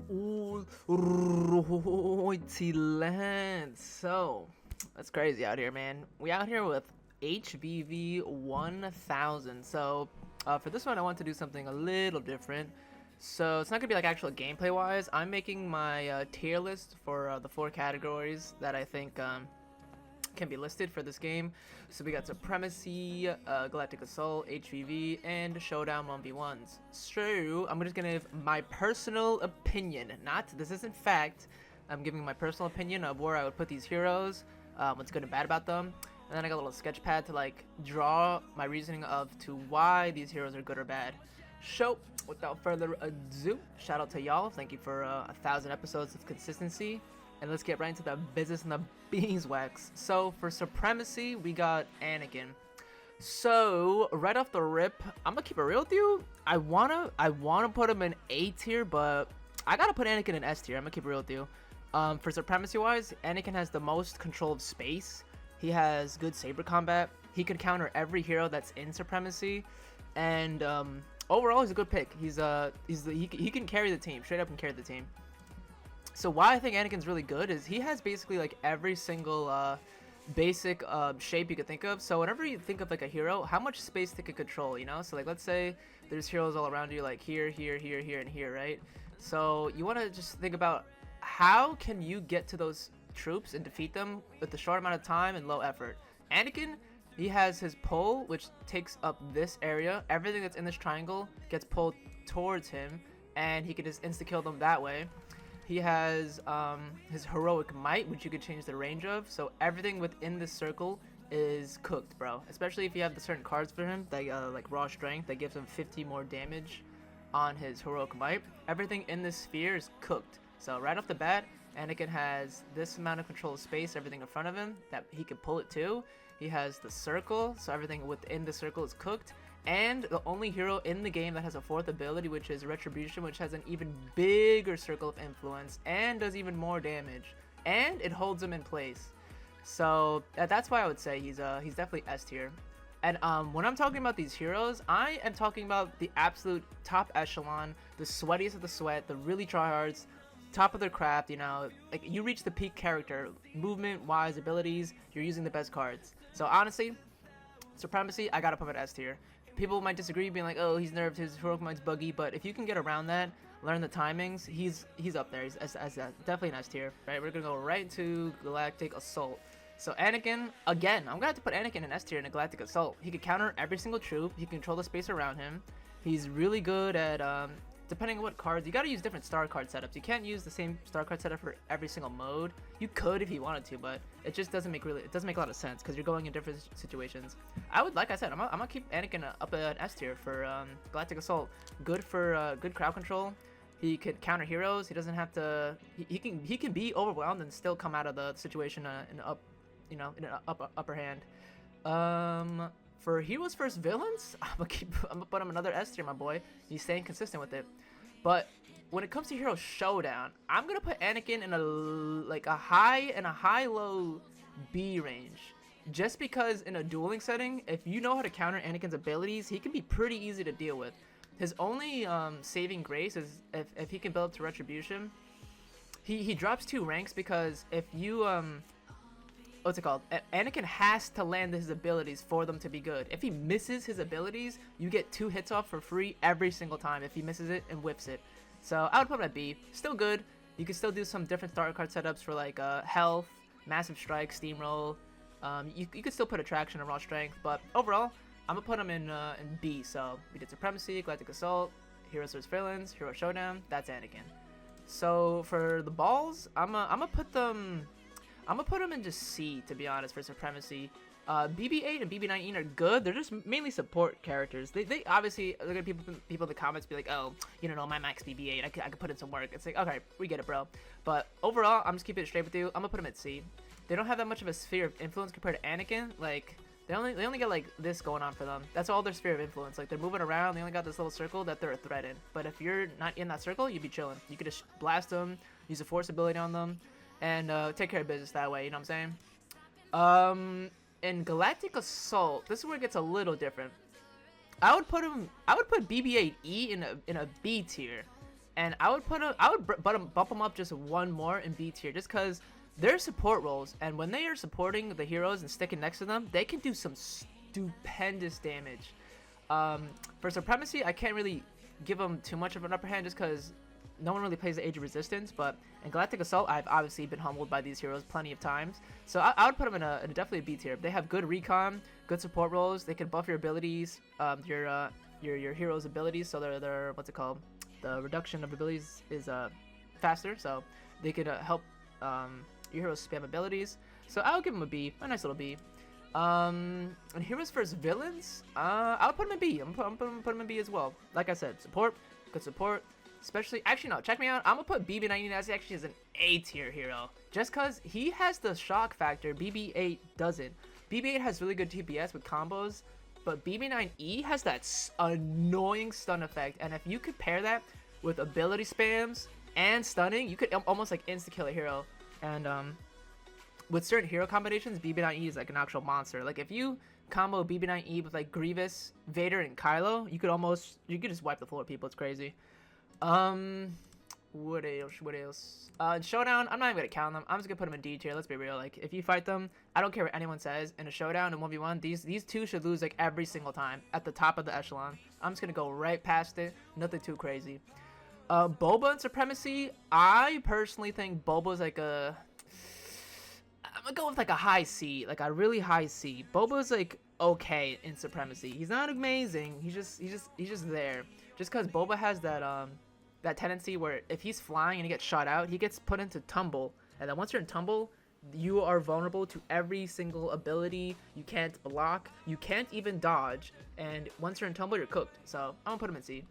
Alrighty, lads. So, that's crazy out here, man. We out here with HvV 1000. So, for this one, I want to do something a little different. So, it's not gonna be like actual gameplay wise. I'm making my tier list for the 4 categories that I think can be listed for this game. So we got Supremacy, Galactic Assault, HvV, and Showdown 1v1s. So I'm just gonna give my personal opinion. This isn't fact. I'm giving my personal opinion of where I would put these heroes, what's good and bad about them. And then I got a little sketch pad to like draw my reasoning to why these heroes are good or bad. So without further ado, shout out to y'all. Thank you for 1,000 episodes of consistency. And let's get right into the business and the beeswax. So for Supremacy, we got Anakin. So right off the rip, I'm gonna keep it real with you. I wanna put him in A tier, but I gotta put Anakin in S tier. I'm gonna keep it real with you. For Supremacy wise, Anakin has the most control of space. He has good saber combat. He could counter every hero that's in Supremacy, and overall, he's a good pick. He can carry the team, straight up and carry the team. So why I think Anakin's really good is he has basically like every single basic shape you could think of. So whenever you think of like a hero, how much space they could control, you know? So like let's say there's heroes all around you like here, here, here, here, and here, right? So you want to just think about how can you get to those troops and defeat them with a short amount of time and low effort. Anakin, he has his pull, which takes up this area. Everything that's in this triangle gets pulled towards him, and he can just insta-kill them that way. He has his heroic might, which you could change the range of. So everything within this circle is cooked, bro. Especially if you have the certain cards for him, that like raw strength, that gives him 50 more damage on his heroic might. Everything in this sphere is cooked. So right off the bat, Anakin has this amount of control of space, everything in front of him, that he can pull it to. He has the circle, so everything within the circle is cooked. And the only hero in the game that has a 4th ability, which is Retribution, which has an even bigger circle of influence and does even more damage. And it holds him in place. So that's why I would say he's definitely S tier. And when I'm talking about these heroes, I am talking about the absolute top echelon, the sweatiest of the sweat, the really tryhards, top of their craft, you know, like you reach the peak character, movement-wise, abilities, you're using the best cards. So honestly, Supremacy, I gotta put him at S tier. People might disagree, being like, oh, he's nerfed, his heroic might's buggy, but if you can get around that, learn the timings, he's up there. He's definitely an S tier, right? We're gonna go right to Galactic Assault. So Anakin, again, I'm gonna have to put Anakin in S tier in a Galactic Assault. He can counter every single troop, he can control the space around him. He's really good at, depending on what cards, you gotta use different star card setups. You can't use the same star card setup for every single mode. You could if you wanted to, but it just doesn't make a lot of sense because you're going in different situations. Like I said, I'm gonna keep Anakin up at S tier for Galactic Assault. Good for good crowd control. He could counter heroes. He doesn't have to. He can be overwhelmed and still come out of the situation in an upper hand. For heroes versus villains, I'm gonna put him another S tier, my boy. He's staying consistent with it. But when it comes to hero showdown, I'm gonna put Anakin in a high-low B range. Just because in a dueling setting, if you know how to counter Anakin's abilities, he can be pretty easy to deal with. His only saving grace is if he can build up to Retribution. He drops 2 ranks because if you what's it called? Anakin has to land his abilities for them to be good. If he misses his abilities, you get 2 hits off for free every single time if he misses it and whiffs it. So I would put him at B. Still good. You can still do some different star card setups for like health, massive strike, steamroll. You could still put attraction and raw strength, but overall, I'm gonna put him in B. So we did Supremacy, Galactic Assault, Heroes vs Villains, Hero Showdown. That's Anakin. So for the balls, I'm gonna put them in just C, to be honest, for Supremacy. BB-8 and BB-19 are good. They're just mainly support characters. They obviously, look at people in the comments be like, oh, you know, my max BB-8, I could put in some work. It's like, okay, we get it, bro. But overall, I'm just keeping it straight with you. I'm gonna put them at C. They don't have that much of a sphere of influence compared to Anakin. Like, they only get like this going on for them. That's all their sphere of influence. Like, they're moving around. They only got this little circle that they're a threat in. But if you're not in that circle, you'd be chilling. You could just blast them, use a force ability on them, and take care of business that way, you know what I'm saying? In Galactic Assault, this is where it gets a little different. I would put BB-8E in a B tier. And I would bump them up just one more in B tier, just because they're support roles, and when they are supporting the heroes and sticking next to them, they can do some stupendous damage. For Supremacy, I can't really give them too much of an upper hand just because no one really plays the Age of Resistance, but in Galactic Assault, I've obviously been humbled by these heroes plenty of times. So I would put them in a definitely a B tier. They have good recon, good support roles. They can buff your abilities, your hero's abilities. So they're what's it called? The reduction of abilities is faster, so they could help your heroes spam abilities. So I'll give them a B, a nice little B. And heroes versus villains, I would put them in B. I'm put them in B as well. Like I said, support, good support. Especially, actually no, check me out. I'm gonna put BB-19 as an A tier hero, just cause he has the shock factor BB-8 doesn't. BB-8 has really good TPS with combos, but BB-9E has that annoying stun effect, and if you could pair that with ability spams and stunning, you could almost like insta kill a hero. And with certain hero combinations, BB-9E is like an actual monster. Like if you combo BB-9E with like Grievous, Vader, and Kylo, you could just wipe the floor with people. It's crazy. What else? In Showdown, I'm not even gonna count them. I'm just gonna put them in D tier. Let's be real. Like, if you fight them, I don't care what anyone says. In a Showdown, in 1v1, these two should lose, like, every single time at the top of the echelon. I'm just gonna go right past it. Nothing too crazy. Boba and Supremacy, I personally think Boba's, like, I'm gonna go with, like, a high C. Like, a really high C. Boba's, like, okay in Supremacy. He's not amazing. He's just there. Just because Boba has that tendency where if he's flying and he gets shot out, he gets put into tumble, and then once you're in tumble, you are vulnerable to every single ability. You can't block, you can't even dodge, and once you're in tumble, you're cooked. So I'm gonna put him in C.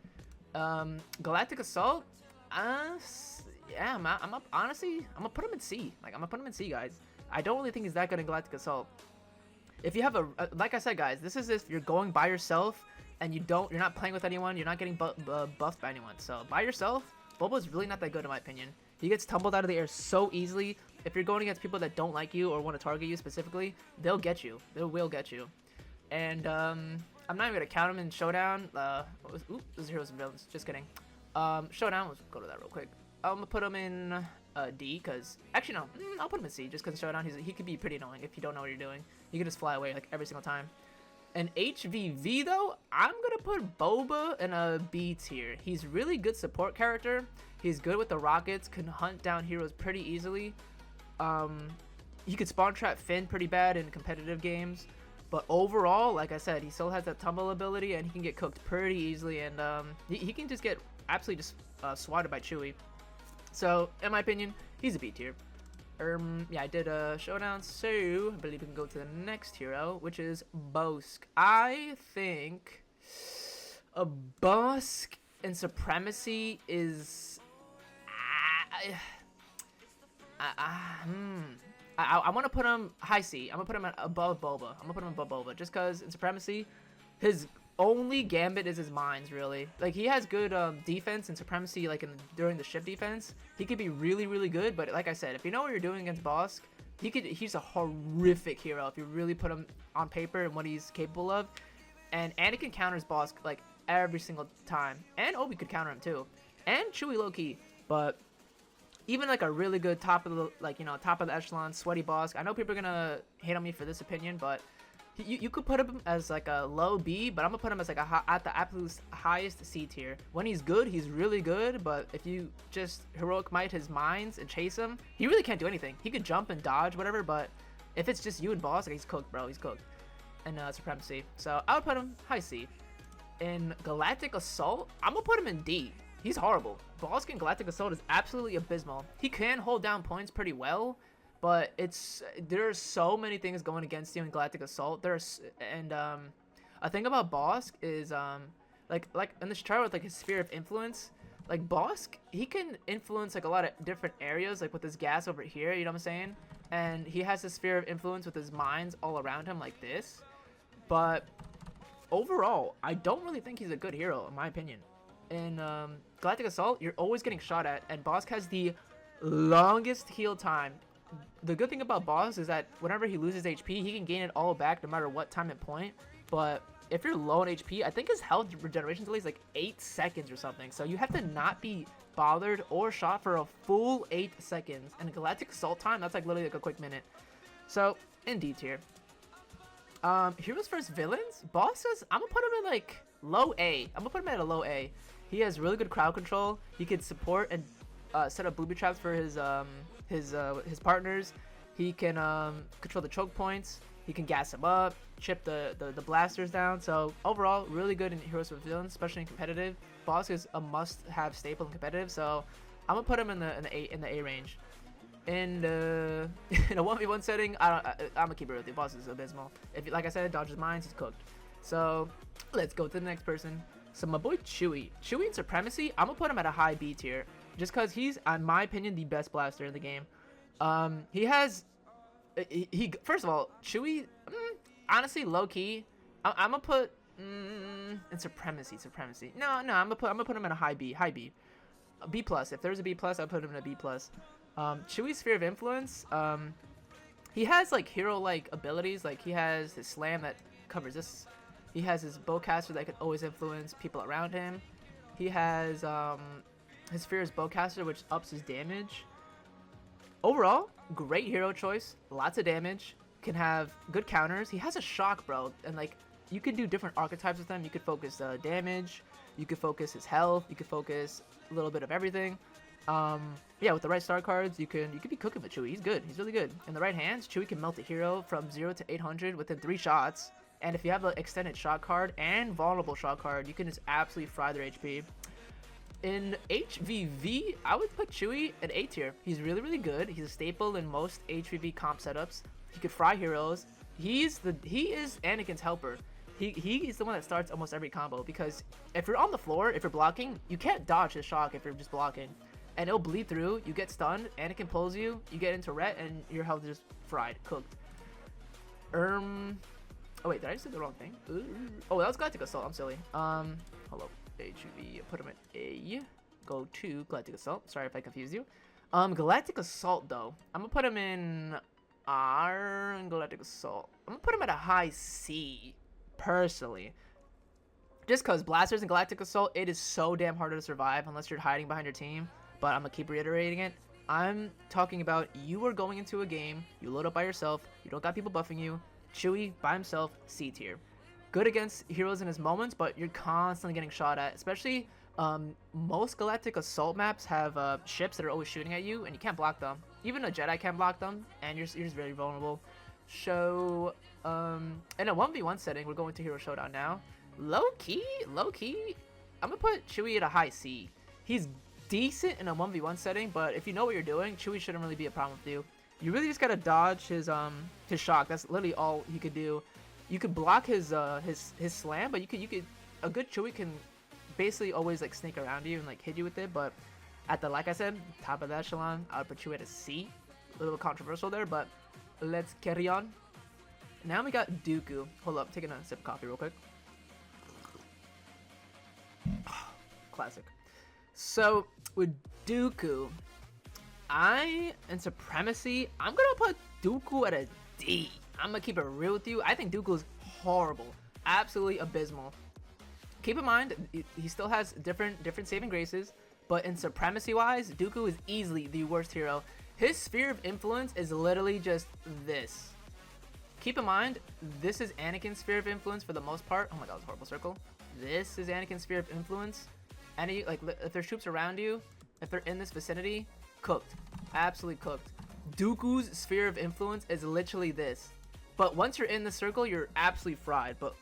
Galactic Assault, yeah, I'm up. Honestly, I'm gonna put him in C. Like, I'm gonna put him in C, guys. I don't really think he's that good in Galactic Assault. If you have like I said, guys, this is if you're going by yourself and you're not playing with anyone, you're not getting buffed by anyone. So by yourself, Boba's really not that good in my opinion. He gets tumbled out of the air so easily. If you're going against people that don't like you or want to target you specifically, they'll get you. They will get you. And I'm not even gonna count him in Showdown. This is Heroes and Villains. Just kidding. Showdown. Let's go to that real quick. I'm gonna put him in D, because actually no, I'll put him in C just because Showdown he could be pretty annoying if you don't know what you're doing. You can just fly away like every single time. And HvV though, I'm gonna put Boba in a B tier. He's really good support character. He's good with the rockets, can hunt down heroes pretty easily. He could spawn trap Finn pretty bad in competitive games. But overall, like I said, he still has that tumble ability and he can get cooked pretty easily. And he can just get absolutely just swatted by Chewie. So, in my opinion, he's a B tier. Yeah, I did a Showdown, so I believe we can go to the next hero, which is Bossk. I think a Bossk in Supremacy is... I want to put him high C. I'm going to put him above Boba. I'm going to put him above Boba, just because in Supremacy, his only gambit is his mines, really. Like, he has good defense and Supremacy, like during the ship defense. He could be really, really good, but like I said, if you know what you're doing against Bossk, he's a horrific hero if you really put him on paper and what he's capable of. And Anakin counters Bossk, like, every single time. And Obi could counter him, too. And Chewie low-key. But even, like, a really good top of the echelon, sweaty Bossk. I know people are gonna hate on me for this opinion, but you could put him as like a low B, but I'm gonna put him as like at the absolute highest C tier. When he's good, he's really good, but if you just heroic might his mines and chase him, he really can't do anything. He could jump and dodge, whatever, but if it's just you and Bossk, like, he's cooked, bro. He's cooked. And Supremacy. So I would put him high C. In Galactic Assault, I'm gonna put him in D. He's horrible. Bossk in Galactic Assault is absolutely abysmal. He can hold down points pretty well, but there's so many things going against you in Galactic Assault. A thing about Bossk is like in this chart with like his sphere of influence, like Bossk, he can influence like a lot of different areas, like with his gas over here, you know what I'm saying? And he has this sphere of influence with his mines all around him like this. But overall, I don't really think he's a good hero in my opinion. In Galactic Assault, you're always getting shot at, and Bossk has the longest heal time. The good thing about Bossk is that whenever he loses HP, he can gain it all back no matter what time and point. But if you're low on HP, I think his health regeneration delay is like 8 seconds or something. So you have to not be bothered or shot for a full 8 seconds. And Galactic Assault time, that's like literally like a quick minute. So in D tier. Heroes vs villains. Bosses, I'm gonna put him in like low A. I'm gonna put him at a low A. He has really good crowd control. He can support and set up booby traps for his partners. He can control the choke points. He can gas them up, chip the blasters down. So overall, really good in Heroes vs Villains, especially in competitive. Bossk is a must-have staple in competitive. So I'm gonna put him in the A range. In a 1v1 setting, I'm gonna keep it with you. Bossk is abysmal. If, like I said, dodges mines, he's cooked. So let's go to the next person. So my boy Chewie in Supremacy, I'm gonna put him at a high B tier, just cause he's, in my opinion, the best blaster in the game. He has, first of all, Chewie, honestly, low key, I'm gonna put in Supremacy. No, I'm gonna put him in a high B, B plus. If there's a B plus, I'll put him in a B plus. Chewie's Sphere of Influence, he has like hero-like abilities. Like he has his slam that covers this. He has his bowcaster that can always influence people around him. He has his Fear's bowcaster, which ups his damage. Overall, great hero choice. Lots of damage. Can have good counters. He has a shock, bro, and like you can do different archetypes with them. You could focus damage. You could focus his health. You could focus a little bit of everything. Yeah, with the right star cards, you could be cooking with Chewie. He's good. He's really good. In the right hands, Chewie can melt a hero from 0 to 800 within 3 shots. And if you have an extended shot card and vulnerable shot card, you can just absolutely fry their HP. In HvV, I would put Chewie at A tier. He's really, really good. He's a staple in most HvV comp setups. He could fry heroes. He is Anakin's helper. He's the one that starts almost every combo, because if you're on the floor, if you're blocking, you can't dodge his shock if you're just blocking. And it'll bleed through, you get stunned, Anakin pulls you, you get into ret, and your health is just fried, cooked. Oh wait, did I just say the wrong thing? Oh, that was Galactic Assault, I'm silly. Hold up, HvV, put him at A, go to Galactic Assault, sorry if I confused you. Galactic Assault though, I'm gonna put him in R and Galactic Assault. I'm gonna put him at a high C, personally. Just cause blasters and Galactic Assault, it is so damn hard to survive unless you're hiding behind your team. But I'm gonna keep reiterating it. I'm talking about you are going into a game, you load up by yourself, you don't got people buffing you. Chewie by himself, C tier. Good against heroes in his moments, but you're constantly getting shot at. Especially most Galactic Assault maps have ships that are always shooting at you, and you can't block them. Even a Jedi can't block them, and you're just very vulnerable. So in a 1v1 setting, we're going to Hero Showdown now. Low key, I'm gonna put Chewie at a high C. He's decent in a 1v1 setting, but if you know what you're doing, Chewie shouldn't really be a problem with you. You really just gotta dodge his shock. That's literally all he could do. You could block his slam, but you could a good Chewie can basically always like sneak around you and like hit you with it. But at the, like I said, top of the echelon, I would put Chewie at a C. A little controversial there, but let's carry on. Now we got Dooku. Hold up, taking a sip of coffee real quick. Classic. So with Dooku, in Supremacy, I'm gonna put Dooku at a D. I'm gonna keep it real with you. I think Dooku is horrible, absolutely abysmal. Keep in mind, he still has different saving graces, but in Supremacy wise, Dooku is easily the worst hero. His Sphere of Influence is literally just this. Keep in mind, this is Anakin's Sphere of Influence for the most part. Oh my god, that was a horrible circle. This is Anakin's Sphere of Influence. Any, like, if there's troops around you, if they're in this vicinity, cooked. Absolutely cooked. Dooku's Sphere of Influence is literally this. But once you're in the circle, you're absolutely fried. But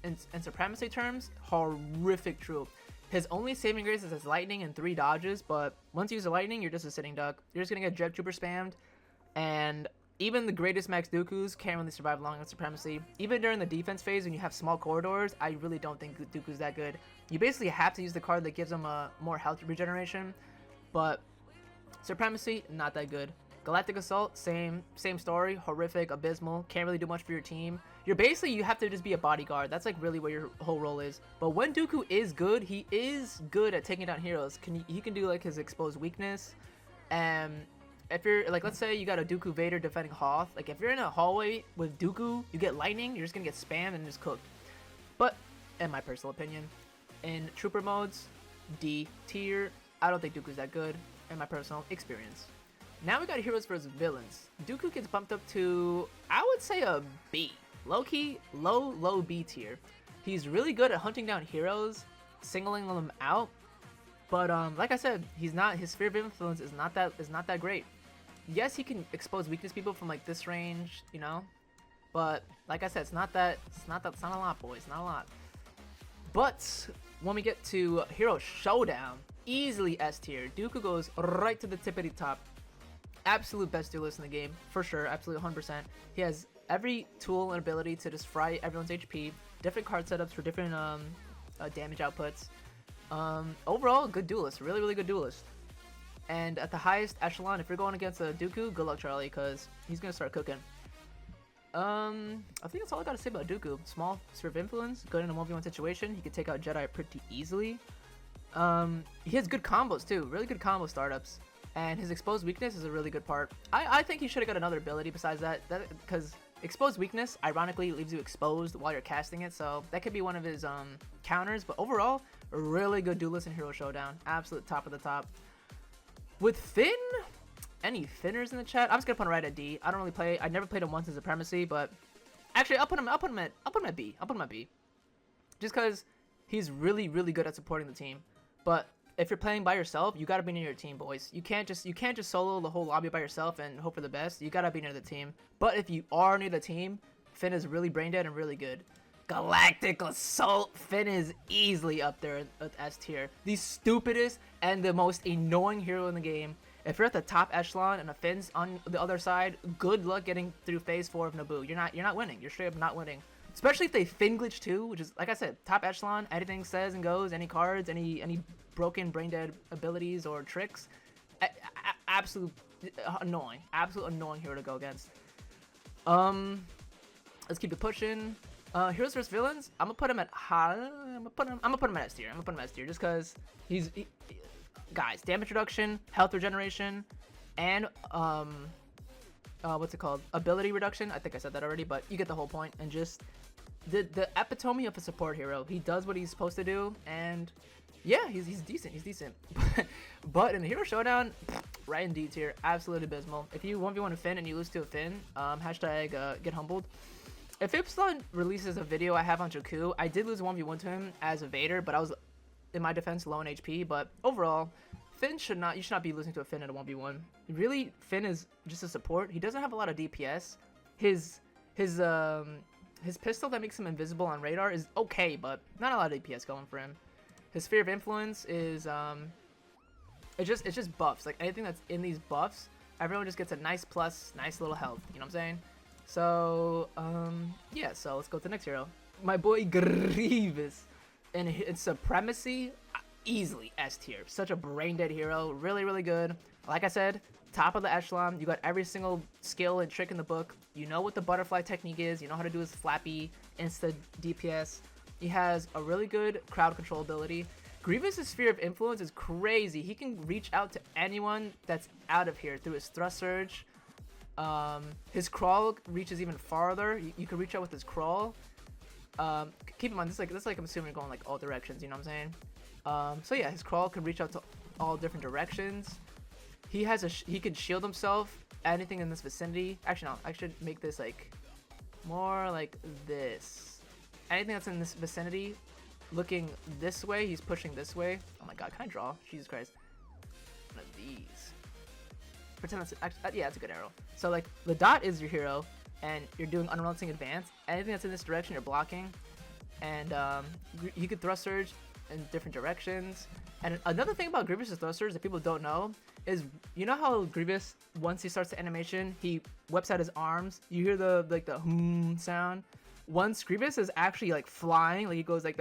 in Supremacy terms, horrific troop. His only saving grace is his lightning and 3 dodges, but once you use the lightning, you're just a sitting duck. You're just gonna get Jet Trooper spammed, and even the greatest max Dookus can't really survive long in Supremacy. Even during the defense phase when you have small corridors, I really don't think Dooku's that good. You basically have to use the card that gives him a more health regeneration, but Supremacy, not that good. Galactic Assault, same story, horrific, abysmal, can't really do much for your team. You have to just be a bodyguard. That's like really what your whole role is. But when Dooku is good, he is good at taking down heroes. He can do like his exposed weakness, and if you're like, let's say you got a Dooku Vader defending Hoth, like if you're in a hallway with Dooku, you get lightning, you're just gonna get spammed and just cooked. But in my personal opinion, in trooper modes, D tier. I don't think Dooku's that good in my personal experience. Now we got heroes versus villains. Dooku gets bumped up to, I would say, a B. Low-key, low B tier. He's really good at hunting down heroes, singling them out. But like I said, his sphere of influence is not that great. Yes, he can expose weakness people from like this range, you know. But like I said, it's not a lot, boys, not a lot. But when we get to Hero Showdown, easily S tier. Dooku goes right to the tippity top. Absolute best duelist in the game, for sure, absolutely 100%. He has every tool and ability to just fry everyone's HP, different card setups for different damage outputs. Overall, good duelist, really good duelist. And at the highest echelon, if you're going against a Dooku, good luck, Charlie, because he's gonna start cooking. I think that's all I gotta say about Dooku. Small sphere of influence, good in a 1v1 situation. He can take out Jedi pretty easily. He has good combos too, really good combo startups. And his exposed weakness is a really good part. I think he should have got another ability besides that, because exposed weakness ironically leaves you exposed while you're casting it, so that could be one of his counters. But overall, a really good duelist in Hero Showdown, absolute top of the top. With Finn, any Finners in the chat? I'm just gonna put him right at D. I don't really play. I never played him once in Supremacy, but actually I'll put him at B. I'll put him at B, just because he's really good at supporting the team. But if you're playing by yourself, you gotta be near your team, boys. You can't just solo the whole lobby by yourself and hope for the best. You gotta be near the team. But if you are near the team, Finn is really brain dead and really good. Galactic Assault, Finn is easily up there at S tier. The stupidest and the most annoying hero in the game. If you're at the top echelon and a Finn's on the other side, good luck getting through phase 4 of Naboo. You're not winning. You're straight up not winning. Especially if they Finn glitch too, which is, like I said, top echelon, anything says and goes, any cards, any broken brain dead abilities or tricks. Absolute annoying hero to go against. Let's keep it pushing. Heroes vs villains, I'm gonna put him at high. I'm gonna put him at S tier. Just because guys, damage reduction, health regeneration, and what's it called? Ability reduction. I think I said that already, but you get the whole point. And just the epitome of a support hero. He does what he's supposed to do, and yeah, he's decent. But in the Hero Showdown, right in D tier, absolutely abysmal. If you 1v1 a Finn and you lose to a Finn, hashtag get humbled. If Ipsilon releases a video I have on Jakku, I did lose 1v1 to him as a Vader, but I was, in my defense, low in HP. But overall, you should not be losing to a Finn in a 1v1. Really, Finn is just a support. He doesn't have a lot of DPS. His pistol that makes him invisible on radar is okay, but not a lot of DPS going for him. His sphere of influence is it's just buffs. Like anything that's in these buffs, everyone just gets a nice plus, nice little health. You know what I'm saying? So yeah. So let's go to the next hero. My boy Grievous, in Supremacy, easily S tier. Such a brain dead hero. Really good. Like I said, top of the echelon. You got every single skill and trick in the book. You know what the butterfly technique is. You know how to do his flappy insta DPS. He has a really good crowd control ability. Grievous' sphere of influence is crazy. He can reach out to anyone that's out of here through his thrust surge. His crawl reaches even farther. You can reach out with his crawl. Keep in mind, this is like I'm assuming you're going like all directions. You know what I'm saying? So yeah, his crawl can reach out to all different directions. He can shield himself. Anything in this vicinity. Actually, no. I should make this like more like this. Anything that's in this vicinity, looking this way, he's pushing this way. Oh my god, can I draw? Jesus Christ. One of these. Pretend that's yeah, that's a good arrow. So like the dot is your hero, and you're doing unrelenting advance. Anything that's in this direction, you're blocking, and you could thrust surge in different directions. And another thing about Grievous' thrust surge that people don't know is, you know how Grievous, once he starts the animation, he whips out his arms. You hear the sound. Once Grievous is actually like flying, like he goes like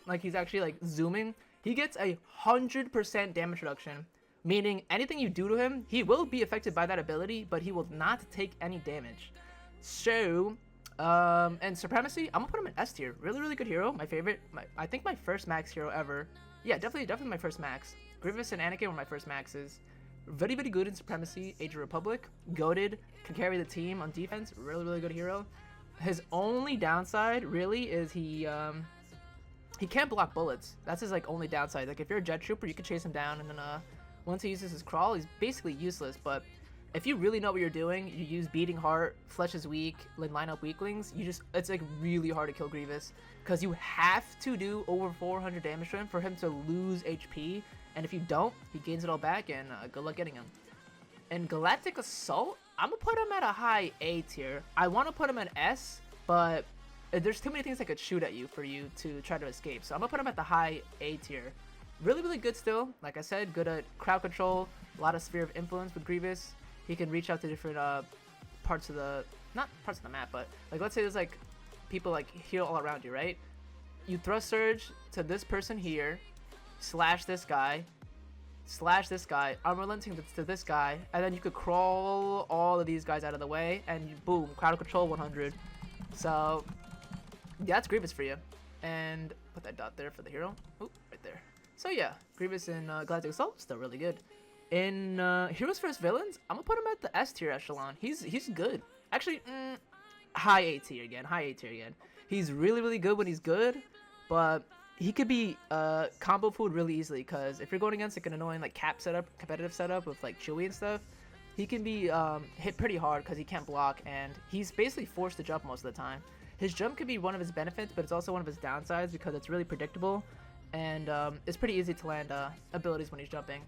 like he's actually like zooming, he gets 100% damage reduction, meaning anything you do to him, he will be affected by that ability, but he will not take any damage. So, and Supremacy, I'm gonna put him in S tier. Really good hero. My favorite. I think my first max hero ever. Yeah, definitely my first max. Grievous and Anakin were my first maxes. Very good in Supremacy, Age of Republic, goated, can carry the team on defense. Really good hero. His only downside really is he can't block bullets. That's his like only downside. Like if you're a jet trooper, you can chase him down, and then once he uses his crawl, he's basically useless. But if you really know what you're doing, you use beating heart, flesh is weak, like line up weaklings. It's like really hard to kill Grievous because you have to do over 400 damage to him for him to lose HP. And if you don't, he gains it all back, and good luck getting him. And Galactic Assault, I'm gonna put him at a high A tier. I want to put him at S, but there's too many things that could shoot at you for you to try to escape. So I'm gonna put him at the high A tier. Really, really good still. Like I said, good at crowd control, a lot of sphere of influence with Grievous. He can reach out to different parts of the, not parts of the map, but like let's say there's like people like here all around you, right? You thrust surge to this person here, slash this guy, unrelenting to this guy, and then you could crawl all of these guys out of the way, and boom, crowd control 100. So yeah, that's Grievous for you. And put that dot there for the hero. Oop, right there. So yeah, Grievous in Galactic Assault, still really good. In Heroes vs Villains, I'm gonna put him at the S tier echelon. He's good. Actually, high A tier again. He's really, really good when he's good, but he could be combo food really easily, because if you're going against like an annoying like competitive setup with like Chewie and stuff, he can be hit pretty hard because he can't block, and he's basically forced to jump most of the time. His jump could be one of his benefits, but it's also one of his downsides because it's really predictable, and it's pretty easy to land abilities when he's jumping.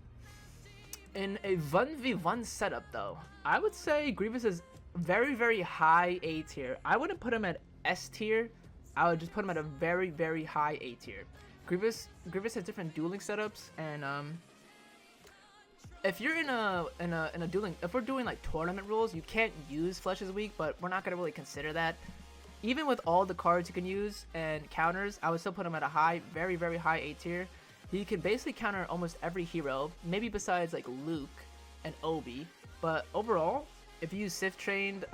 In a 1v1 setup though, I would say Grievous is very, very high A tier. I wouldn't put him at S tier. I would just put him at a very, very high A tier. Grievous has different dueling setups, and if you're in a dueling, if we're doing like tournament rules, you can't use Flesh is Weak, but we're not gonna really consider that. Even with all the cards you can use and counters, I would still put him at a high, very, very high A tier. He can basically counter almost every hero, maybe besides like Luke and Obi. But overall, if you use Sith trained,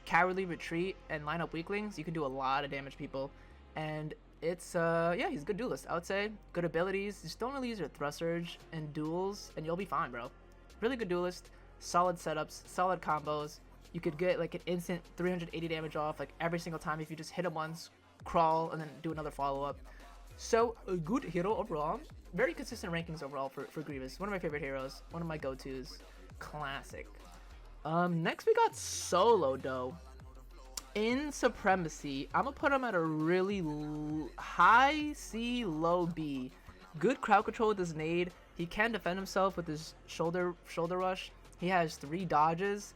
Cowardly Retreat, and line up weaklings, you can do a lot of damage to people. And it's yeah, he's a good duelist, I would say. Good abilities. Just don't really use your thrust surge in duels, and you'll be fine, bro. Really good duelist. Solid setups, solid combos. You could get like an instant 380 damage off like every single time if you just hit him once, crawl, and then do another follow-up. So a good hero overall. Very consistent rankings overall for Grievous. One of my favorite heroes. One of my go-tos. Classic. Next we got Solo though. In Supremacy, I'm gonna put him at a really high C, low B. Good crowd control with his nade. He can defend himself with his shoulder rush. He has 3 dodges,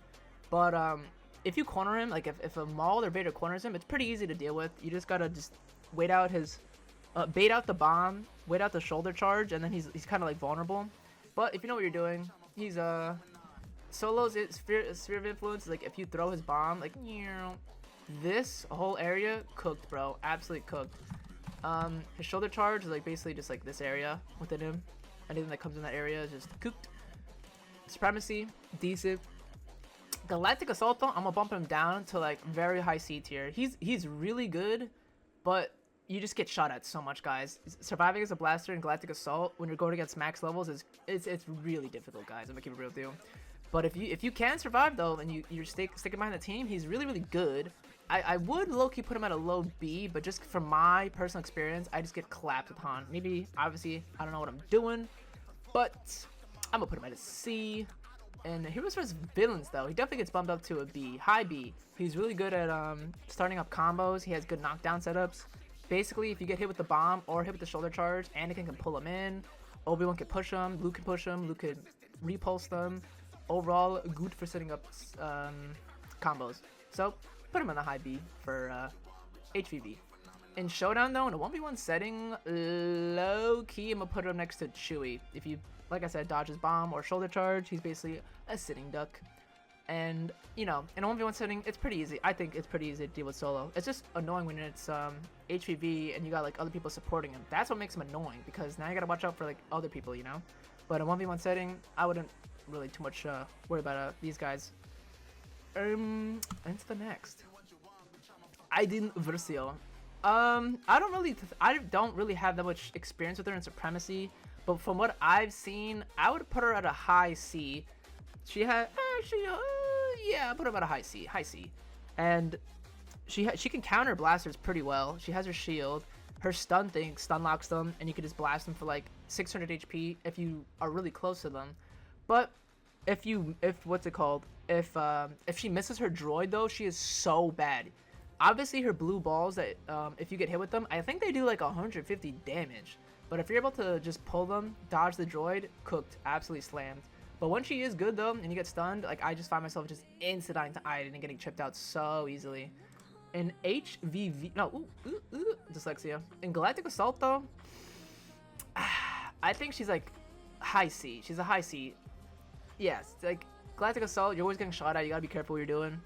but if you corner him, like if a Maul or Vader corners him, it's pretty easy to deal with. You just gotta just wait out his bait out the bomb, wait out the shoulder charge, and then he's kind of like vulnerable. But if you know what you're doing, he's Solo's sphere of influence. Like if you throw his bomb, like this whole area cooked, bro, absolutely cooked. His shoulder charge is like basically just like this area within him. Anything that comes in that area is just cooked. Supremacy, decent. Galactic Assault though, I'm gonna bump him down to like very high C tier. He's really good, but you just get shot at so much, guys. Surviving as a blaster in Galactic Assault when you're going against max levels it's really difficult, guys. I'm gonna keep it real with you. But if you can survive though, and you're sticking behind the team, he's really, really good. I would low-key put him at a low B, but just from my personal experience, I just get clapped upon. Maybe, obviously, I don't know what I'm doing, but I'm gonna put him at a C. And Heroes vs Villains though, he definitely gets bumped up to a B, high B. He's really good at starting up combos. He has good knockdown setups. Basically, if you get hit with the bomb or hit with the shoulder charge, Anakin can pull him in. Obi-Wan can push him. Luke can push him. Luke can repulse them. Overall, good for setting up combos. So, put him on the high B for HvV. In Showdown though, in a 1v1 setting, low-key, I'm gonna put him next to Chewie. If you, like I said, dodge his bomb or shoulder charge, he's basically a sitting duck. And, you know, in a 1v1 setting, it's pretty easy. I think it's pretty easy to deal with Solo. It's just annoying when it's HvV and you got, like, other people supporting him. That's what makes him annoying, because now you gotta watch out for, like, other people, you know? But in a 1v1 setting, I wouldn't really too much worry about these guys. Into the next. Iden Versio. I don't really have that much experience with her in Supremacy, but from what I've seen, I would put her at a high C. She had actually, yeah, I put her at a high C, and she can counter blasters pretty well. She has her shield. Her stun thing stun locks them, and you can just blast them for like 600 HP if you are really close to them. But if what's it called? If she misses her droid though, she is so bad. Obviously her blue balls that if you get hit with them, I think they do like 150 damage. But if you're able to just pull them, dodge the droid, cooked, absolutely slammed. But when she is good though, and you get stunned, like I just find myself just instant dying to Iden and getting chipped out so easily. In HvV, no, dyslexia. In Galactic Assault though, I think she's like high C. She's a high C. Yes, like Galactic Assault, you're always getting shot at. You gotta be careful what you're doing.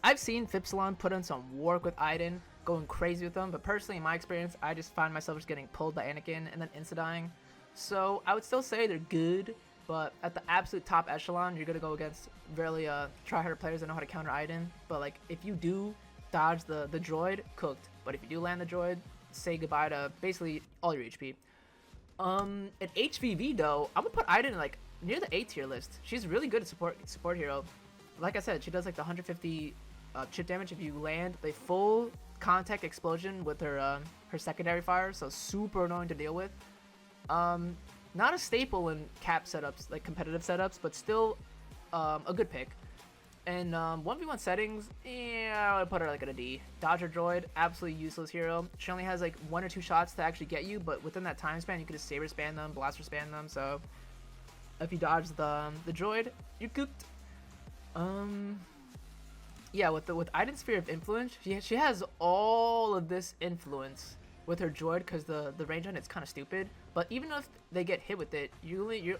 I've seen Fipsilon put in some work with Iden, going crazy with them, but personally, in my experience, I just find myself just getting pulled by Anakin and then insta-dying. So I would still say they're good, but at the absolute top echelon, you're gonna go against really try-harder players that know how to counter Iden. But like, if you do dodge the droid, cooked. But if you do land the droid, say goodbye to basically all your HP. At HvV though, I'm gonna put Iden in like near the A tier list. She's really good at support hero. Like I said, she does like the 150 chip damage if you land the full contact explosion with her her secondary fire, so super annoying to deal with. Not a staple in cap setups, like competitive setups, but still a good pick. And 1v1 settings, yeah, I would put her like at a D. Dodger droid, absolutely useless hero. She only has like 1 or 2 shots to actually get you, but within that time span, you could just saber spam them, blaster spam them. So if you dodge the droid, you're cooked. Yeah, with Iden's Sphere of Influence, she has all of this influence with her droid because the range on it's kind of stupid. But even if they get hit with it, you're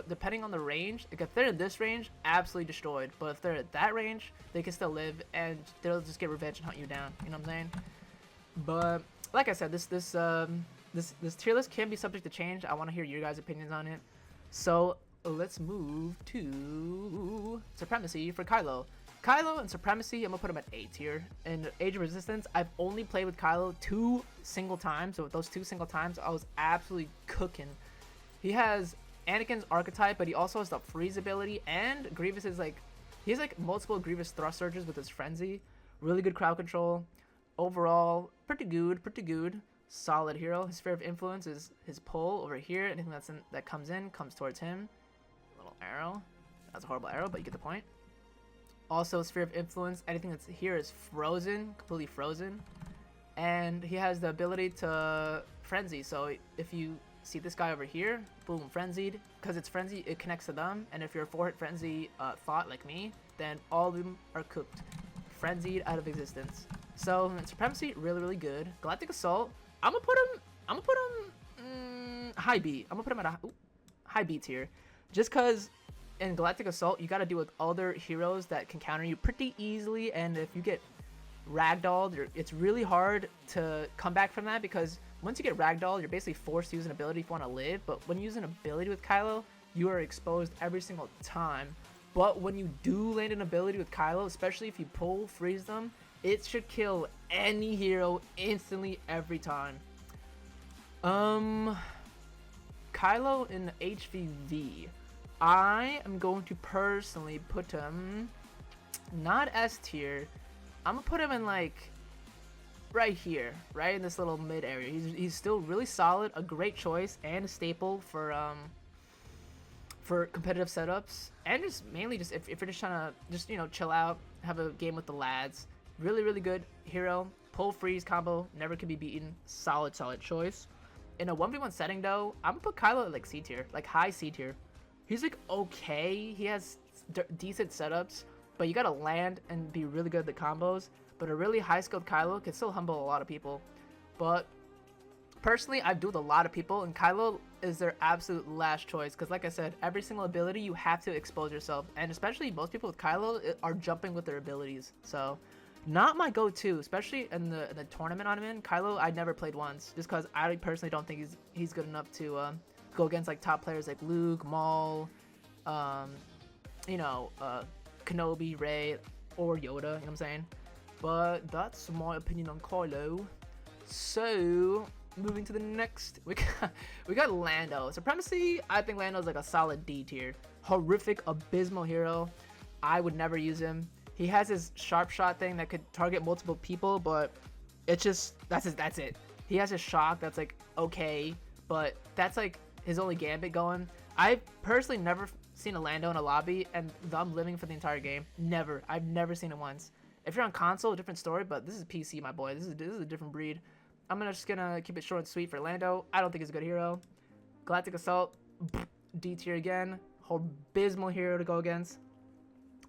depending on the range, like if they're in this range, absolutely destroyed. But if they're at that range, they can still live and they'll just get revenge and hunt you down. You know what I'm saying? But like I said, this tier list can be subject to change. I want to hear your guys' opinions on it. So let's move to Supremacy for Kylo. Kylo and Supremacy, I'm gonna put him at A tier. In Age of Resistance, I've only played with Kylo 2 single times. So with those 2 single times, I was absolutely cooking. He has Anakin's archetype, but he also has the freeze ability, and Grievous is like, he has like multiple Grievous thrust surges with his frenzy. Really good crowd control. Overall, pretty good. Solid hero. His sphere of influence is his pull over here. Anything that comes towards him. Little arrow. That's a horrible arrow, but you get the point. Also, sphere of influence, anything that's here is frozen, completely frozen. And he has the ability to frenzy. So if you see this guy over here, boom, frenzied. Because it's frenzy, it connects to them. And if you're a 4-hit frenzy thought like me, then all of them are cooked. Frenzied out of existence. So Supremacy, really good. Galactic Assault, I'm gonna put him high B. I'm gonna put him at a high B tier. Just because in Galactic Assault, you gotta deal with other heroes that can counter you pretty easily, and if you get ragdolled, it's really hard to come back from that, because once you get ragdolled, you're basically forced to use an ability if you want to live. But when you use an ability with Kylo, you are exposed every single time. But when you do land an ability with Kylo, especially if you pull freeze them, it should kill any hero instantly every time. Kylo in HvV, I am going to personally put him not S tier. I'm gonna put him in like right here, right in this little mid area. He's still really solid, a great choice, and a staple for competitive setups, and just mainly just if you're just trying to chill out, have a game with the lads. Really good hero. Pull freeze combo never can be beaten. Solid choice. In a 1v1 setting though, I'm gonna put Kylo at like C tier, like high C tier. He's like okay, he has decent setups, but you gotta land and be really good at the combos. But a really high skilled Kylo can still humble a lot of people. But personally, I've dueled a lot of people, and Kylo is their absolute last choice, because like I said, every single ability you have to expose yourself, and especially most people with Kylo are jumping with their abilities. So not my go-to, especially in the tournament I'm in. Kylo I never played once, just because I personally don't think he's good enough to go against like top players like Luke, Maul, Kenobi, Rey, or Yoda, you know what I'm saying? But that's my opinion on Kylo. So moving to the next, we got Lando. Supremacy, I think Lando's like a solid D tier. Horrific, abysmal hero. I would never use him. He has his sharp shot thing that could target multiple people, but it's just that's it. He has his shock that's like okay, but that's like his only gambit going. I've personally never seen a Lando in a lobby, and I'm living for the entire game. Never. I've never seen it once. If you're on console, a different story, but this is PC, my boy. This is a different breed. I'm just gonna keep it short and sweet for Lando. I don't think he's a good hero. Galactic Assault, D tier again. Abysmal hero to go against.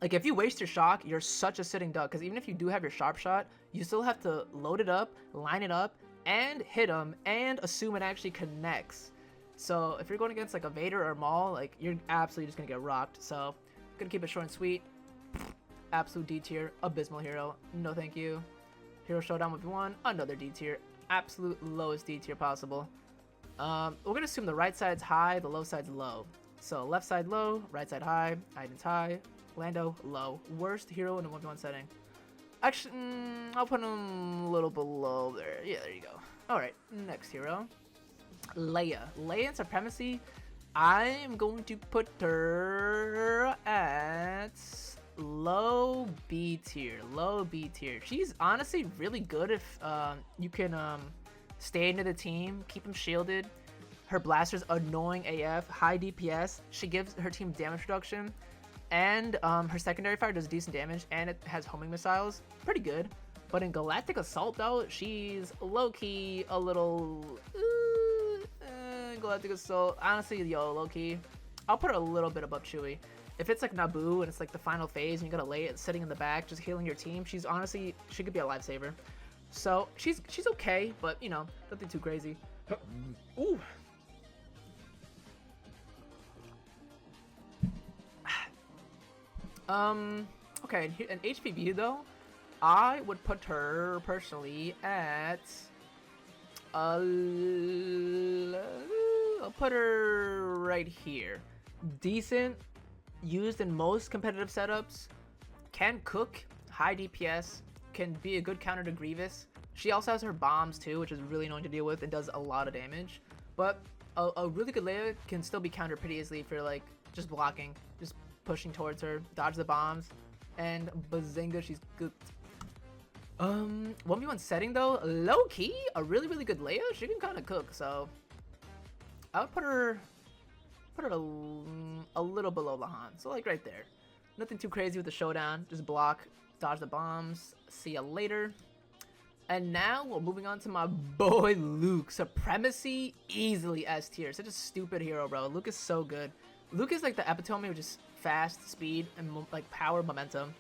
Like, if you waste your shock, you're such a sitting duck. Because even if you do have your sharp shot, you still have to load it up, line it up, and hit him, and assume it actually connects. So if you're going against like a Vader or Maul, like, you're absolutely just gonna get rocked. So gonna keep it short and sweet. Absolute D tier, abysmal hero. No thank you. Hero Showdown 1v1, another D tier. Absolute lowest D tier possible. We're gonna assume the right side's high, the low side's low. So left side low, right side high, Iden's high, Lando low. Worst hero in a 1v1 setting. Actually, I'll put him a little below there. Yeah, there you go. Alright, next hero. Leia. Leia in Supremacy, I'm going to put her at low B tier. Low B tier. She's honestly really good if you can stay into the team, keep him shielded. Her blaster's annoying AF, high DPS. She gives her team damage reduction, and her secondary fire does decent damage, and it has homing missiles. Pretty good. But in Galactic Assault though, she's low-key a little Galactic Assault, honestly, yo, low-key, I'll put her a little bit above Chewie. If it's like Naboo and it's like the final phase and you gotta lay it sitting in the back just healing your team, she's honestly, she could be a lifesaver. So she's okay, but you know, nothing too crazy. Ooh. Okay, in HvV though, I would put her personally at I'll put her right here. Decent, used in most competitive setups, can cook, high DPS, can be a good counter to Grievous. She also has her bombs too, which is really annoying to deal with and does a lot of damage. But a really good Leia can still be countered pretty easily if you're like just blocking, just pushing towards her, dodge the bombs, and bazinga, she's good. 1v1 setting though, low-key, a really good Leia. She can kind of cook, so I would put her a little below Lahan, so like right there. Nothing too crazy with the showdown, just block, dodge the bombs, see ya later. And now we're moving on to my boy Luke. Supremacy, easily S tier. Such a stupid hero, bro. Luke is so good. Luke is like the epitome of just fast, speed, and like power, momentum.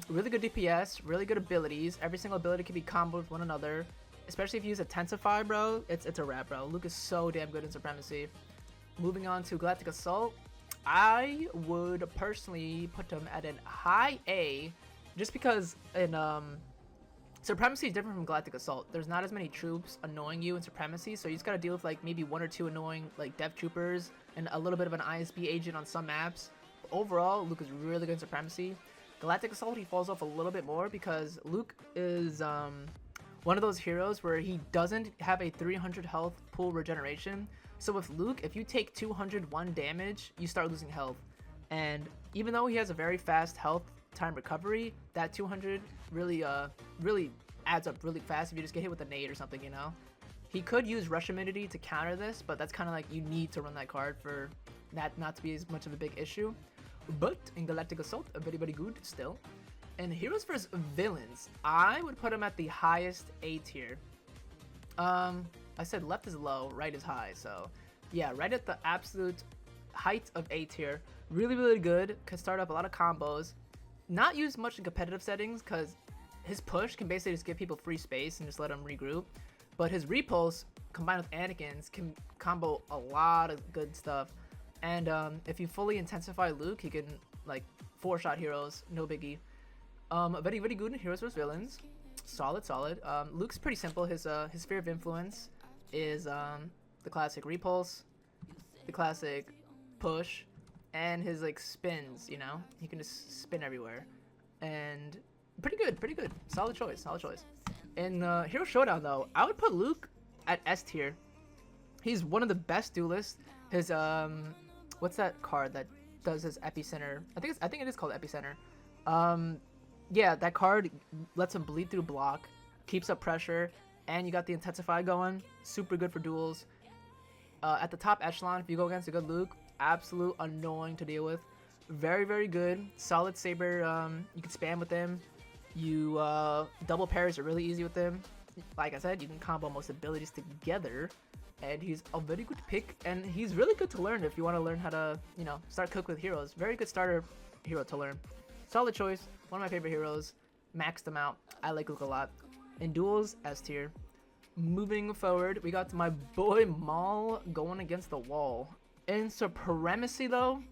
Really good DPS, really good abilities. Every single ability can be comboed with one another. Especially if you use Intensify, bro. It's a wrap, bro. Luke is so damn good in Supremacy. Moving on to Galactic Assault. I would personally put him at an high A, just because in Supremacy is different from Galactic Assault. There's not as many troops annoying you in Supremacy, so you just gotta deal with like maybe 1 or 2 annoying like Death Troopers and a little bit of an ISB agent on some maps. But overall, Luke is really good in Supremacy. Galactic Assault, he falls off a little bit more because Luke is one of those heroes where he doesn't have a 300 health pool regeneration. So with Luke, if you take 201 damage, you start losing health. And even though he has a very fast health time recovery, that 200 really adds up really fast if you just get hit with a nade or something, you know? He could use Rush Immunity to counter this, but that's kind of like you need to run that card for that not to be as much of a big issue. But in Galactic Assault, very good still. And Heroes vs. Villains, I would put him at the highest A tier. I said left is low, right is high, so yeah, right at the absolute height of A tier. Really good, can start up a lot of combos. Not used much in competitive settings because his push can basically just give people free space and just let them regroup. But his repulse combined with Anakin's can combo a lot of good stuff. And if you fully intensify Luke, he can like 4-shot heroes, no biggie. Very good in Heroes vs. Villains. Solid. Luke's pretty simple. His sphere of influence is the classic repulse, the classic push, and his like spins, you know? He can just spin everywhere. And pretty good. Solid choice. In Hero Showdown though, I would put Luke at S tier. He's one of the best duelists. His what's that card that does his epicenter? I think it is called epicenter. Yeah, that card lets him bleed through block, keeps up pressure, and you got the Intensify going. Super good for duels. At the top echelon, if you go against a good Luke, absolute annoying to deal with. Very, very good. Solid saber, you can spam with him. You double pairs are really easy with him. Like I said, you can combo most abilities together. And he's a very good pick, and he's really good to learn if you want to learn how to, you know, start cook with heroes. Very good starter hero to learn. Solid choice, one of my favorite heroes. Maxed him out. I like Luke a lot. In duels, S tier. Moving forward, we got my boy Maul going against the wall. In supremacy though,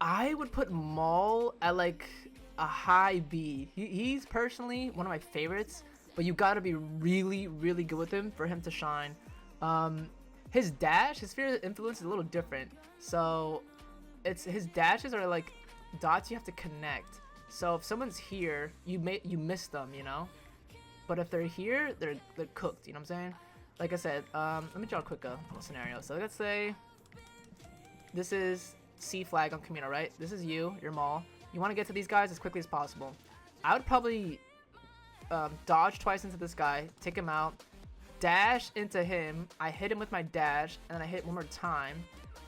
I would put Maul at like a high B. He's personally one of my favorites, but you gotta be really, really good with him for him to shine. His dash, his sphere of influence is a little different. So his dashes are like dots you have to connect. So if someone's here, you miss them, you know. But if they're here, they're cooked. You know what I'm saying? Like I said, let me draw a quick little scenario. So let's say this is C flag on Camino, right? This is you're Maul. You want to get to these guys as quickly as possible. I would probably dodge twice into this guy, take him out, dash into him. I hit him with my dash, and then I hit one more time,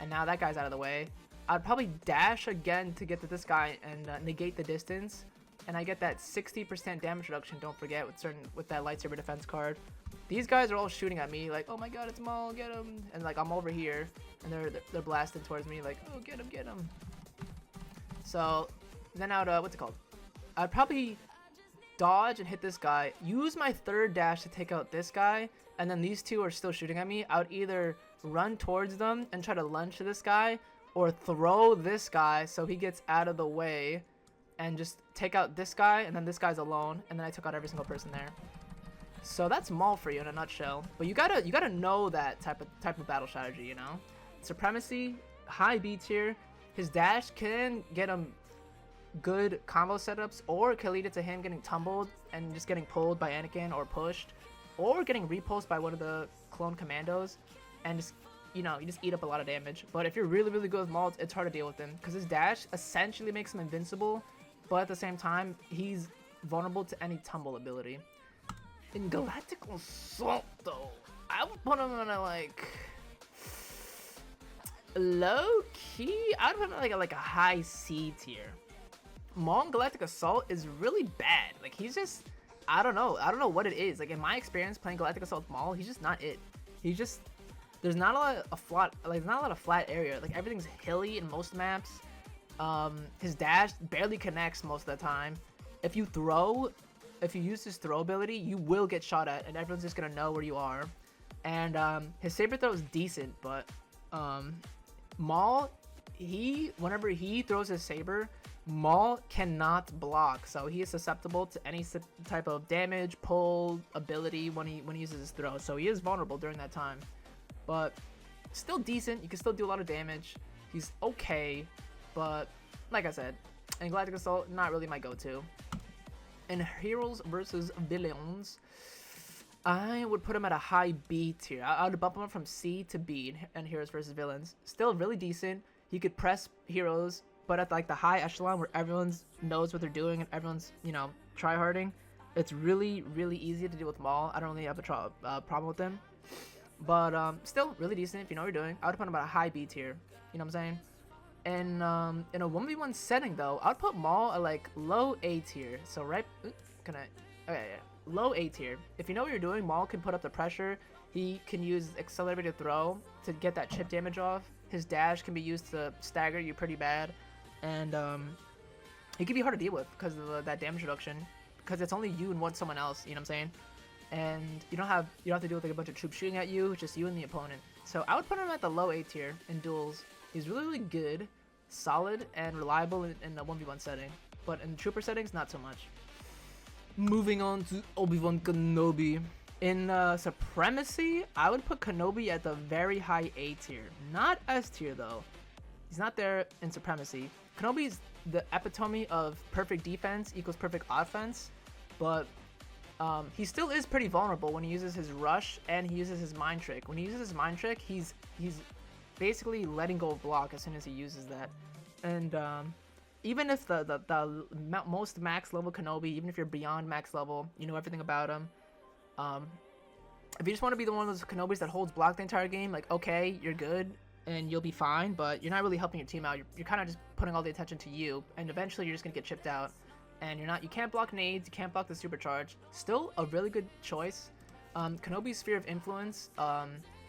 and now that guy's out of the way. I'd probably dash again to get to this guy and negate the distance, and I get that 60% damage reduction. Don't forget with that lightsaber defense card. These guys are all shooting at me like, oh my god, it's Maul, get him, and like I'm over here, and they're blasting towards me like, oh get him. So then what's it called? I'd probably dodge and hit this guy, use my third dash to take out this guy, and then these two are still shooting at me. I would either run towards them and try to lunge to this guy, or throw this guy so he gets out of the way and just take out this guy, and then this guy's alone, and then I took out every single person there. So that's Maul for you in a nutshell. But you gotta know that type of battle strategy, you know? Supremacy, high B tier. His dash can get him good combo setups, or it can lead it to him getting tumbled and just getting pulled by Anakin or pushed, or getting repulsed by one of the clone commandos, and just, you know, you just eat up a lot of damage. But if you're really, really good with Maul, it's hard to deal with him because his dash essentially makes him invincible, but at the same time, he's vulnerable to any tumble ability. In Galactic Assault, though, I would put him in a like low key. I would put him in like a high C tier. Maul in Galactic Assault is really bad. Like he's just, I don't know what it is. Like in my experience playing Galactic Assault with Maul, he's just not it. He's just, there's not a lot of flat area. Like everything's hilly in most maps. His dash barely connects most of the time. If you use his throw ability, you will get shot at, and everyone's just gonna know where you are. And his saber throw is decent, but Maul, whenever he throws his saber, Maul cannot block, so he is susceptible to any type of damage, pull ability when he uses his throw. So he is vulnerable during that time, but still decent. You can still do a lot of damage. He's okay, but like I said, in Galactic Assault, not really my go-to. In Heroes versus Villains, I would put him at a high B tier. I would bump him up from C to B in Heroes versus Villains. Still really decent. He could press heroes, but at like the high echelon where everyone knows what they're doing and everyone's, you know, try-harding, it's really, really easy to deal with Maul. I don't really have a problem with him. But still really decent if you know what you're doing. I would put him at a high B tier. You know what I'm saying? And in a 1v1 setting though, I would put Maul at like low A tier. So low A tier. If you know what you're doing, Maul can put up the pressure. He can use accelerated throw to get that chip damage off. His dash can be used to stagger you pretty bad. And he can be hard to deal with because of that damage reduction. Because it's only you and someone else, you know what I'm saying? And you don't have to deal with like a bunch of troops shooting at you, just you and the opponent. So I would put him at the low A tier in duels. He's really, really good, solid, and reliable in the 1v1 setting. But in trooper settings, not so much. Moving on to Obi-Wan Kenobi. In Supremacy, I would put Kenobi at the very high A tier. Not S tier, though. He's not there in Supremacy. Kenobi's the epitome of perfect defense equals perfect offense. But he still is pretty vulnerable when he uses his rush and he uses his mind trick. When he uses his mind trick, he's basically letting go of block as soon as he uses that. And even if the most max level Kenobi, even if you're beyond max level, you know everything about him. If you just want to be the one of those Kenobis that holds block the entire game, like, okay, you're good and you'll be fine, but you're not really helping your team out. You're kind of just putting all the attention to you, and eventually you're just gonna get chipped out. And you can't block nades, you can't block the supercharge. Still a really good choice. Kenobi's sphere of influence.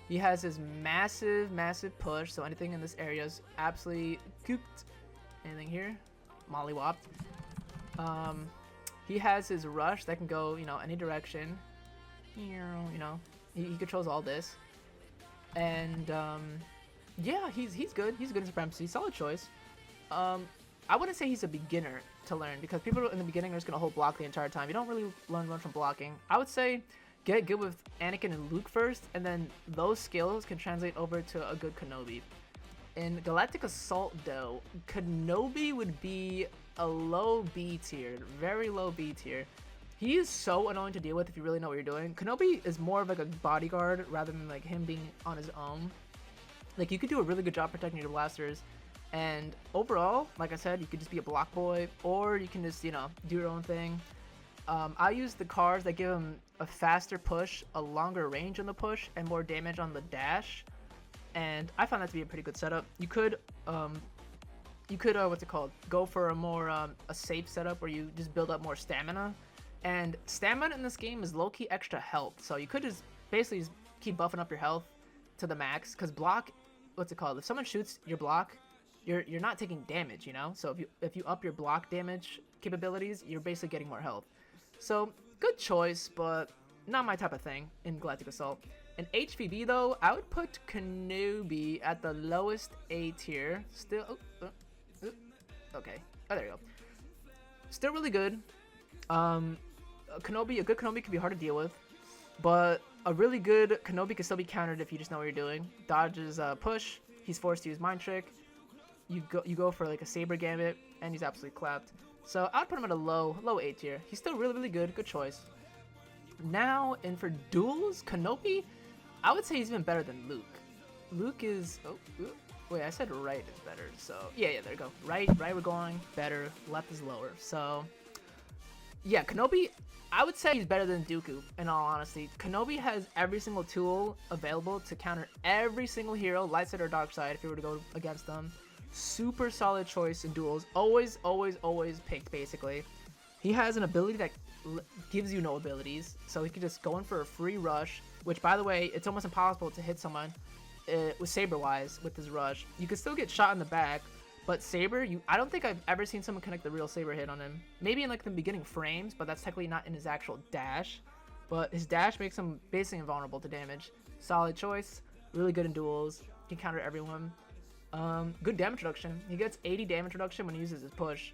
He has his massive push, so anything in this area is absolutely cooked. Anything here, mollywopped. He has his rush that can go, you know, any direction. You know, he controls all this, and yeah, he's good. He's good in supremacy. Solid choice. I wouldn't say he's a beginner to learn, because people in the beginning are just gonna hold block the entire time. You don't really learn much from blocking. I would say get good with Anakin and Luke first, and then those skills can translate over to a good Kenobi. In Galactic Assault, though, Kenobi would be a low B tier, very low B tier. He is so annoying to deal with if you really know what you're doing. Kenobi is more of like a bodyguard rather than like him being on his own. Like, you could do a really good job protecting your blasters, and overall, like I said, you could just be a block boy, or you can just, you know, do your own thing. I use the cars that give him a faster push, a longer range on the push, and more damage on the dash, and I found that to be a pretty good setup. You could what's it called? Go for a more a safe setup where you just build up more stamina, and stamina in this game is low-key extra health, so you could just basically just keep buffing up your health to the max, because block, what's it called? If someone shoots your block, you're not taking damage, you know. So if you up your block damage capabilities, you're basically getting more health. So good choice, but not my type of thing in Galactic Assault. In HvV though, I would put Kenobi at the lowest A tier. Still, okay. Oh, there you go. Still really good. A good Kenobi can be hard to deal with, but a really good Kenobi can still be countered if you just know what you're doing. Dodges push. He's forced to use Mind Trick. You go for like a Saber Gambit, and he's absolutely clapped. So I'd put him at a low A tier. He's still really good. Good choice. Now, and for duels, Kenobi, I would say he's even better than Luke. Luke is... wait, I said right is better. So, yeah, there you go. Right we're going better. Left is lower. So, yeah, Kenobi, I would say he's better than Dooku, in all honesty. Kenobi has every single tool available to counter every single hero, light side or dark side, if you were to go against them. Super solid choice in duels. Always picked, basically. He has an ability that gives you no abilities, so he can just go in for a free rush, which, by the way, it's almost impossible to hit someone with Saber-wise with his rush. You can still get shot in the back, but Saber, I don't think I've ever seen someone connect the real Saber hit on him. Maybe in like the beginning frames, but that's technically not in his actual dash. But his dash makes him basically invulnerable to damage. Solid choice. Really good in duels. Can counter everyone. Good damage reduction. He gets 80 damage reduction when he uses his push.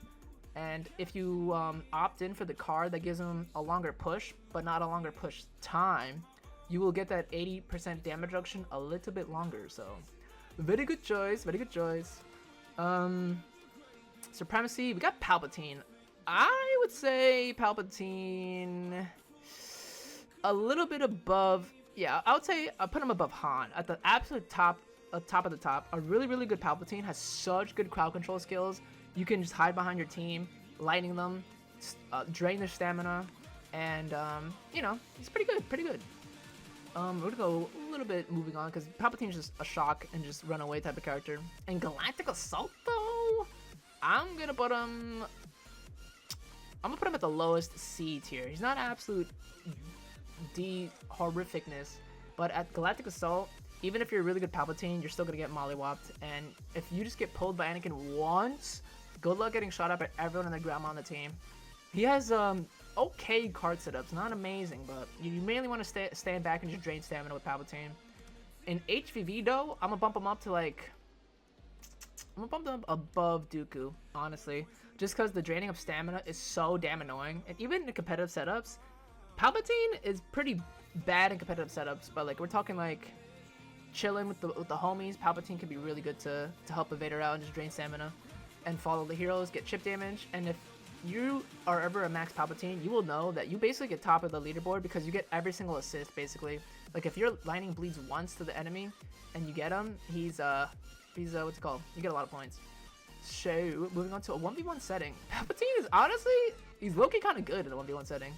And if you opt in for the card that gives him a longer push, but not a longer push time, you will get that 80% damage reduction a little bit longer. So, very good choice. Very good choice. Supremacy. We got Palpatine. I would say Palpatine a little bit above. Yeah, I would say I put him above Han at the absolute top of the top. A really good Palpatine has such good crowd control skills. You can just hide behind your team, lightning them, drain their stamina, and you know, he's pretty good. We're gonna go a little bit moving on because Palpatine's just a shock and just run away type of character. And Galactic Assault though, I'm gonna put him at the lowest C tier. He's not absolute D horrificness, but at Galactic Assault, even if you're a really good Palpatine, you're still gonna get mollywopped. And if you just get pulled by Anakin once, good luck getting shot up at everyone in the grandma on the team. He has okay card setups, not amazing, but you mainly want to stand back and just drain stamina with Palpatine. In HvV though, I'm gonna bump him up above Dooku, honestly, just because the draining of stamina is so damn annoying. And even in competitive setups, Palpatine is pretty bad in competitive setups, but like we're talking like chilling with the homies, Palpatine can be really good to help a Vader out and just drain stamina and follow the heroes, get chip damage. And if you are ever a max Palpatine, you will know that you basically get top of the leaderboard because you get every single assist basically. Like if your lightning bleeds once to the enemy and you get him, he's what's it called? You get a lot of points. So, moving on to a 1v1 setting. Palpatine is honestly, he's low-key kind of good in a 1v1 setting.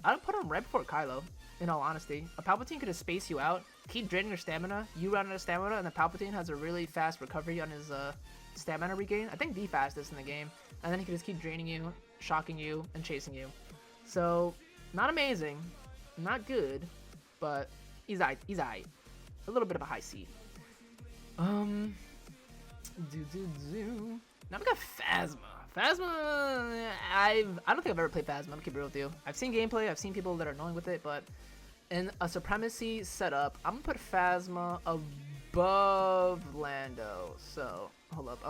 I'd put him right before Kylo, in all honesty. A Palpatine could just space you out, keep draining your stamina, you run out of stamina, and the Palpatine has a really fast recovery on his stamina regain. I think the fastest in the game. And then he can just keep draining you, shocking you, and chasing you. So, not amazing, not good, but he's aight. He's aight. A little bit of a high C. Now we got Phasma. Phasma, I don't think I've ever played Phasma. I'm gonna keep it real with you. I've seen gameplay. I've seen people that are annoying with it, but in a supremacy setup, I'm gonna put Phasma above Lando. So hold up,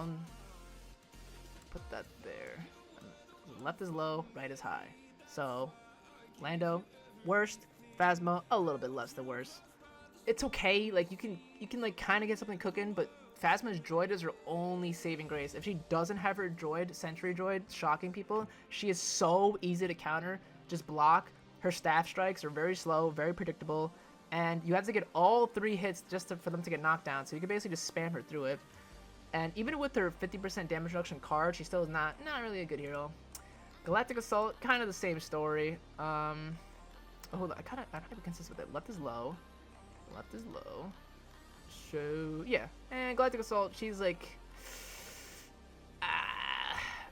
put that there. Left is low, right is high. So Lando, worst. Phasma, a little bit less than worse. It's okay. Like you can like kind of get something cooking, but Phasma's droid is her only saving grace. If she doesn't have her droid, sentry droid, shocking people, she is so easy to counter. Just block. Her staff strikes are very slow, very predictable, and you have to get all 3 hits just for them to get knocked down. So you can basically just spam her through it. And even with her 50% damage reduction card, she still is not really a good hero. Galactic Assault, kind of the same story. Hold on, I don't have to be consistent with it. Left is low. Left is low. So yeah, and Galactic Assault, she's like,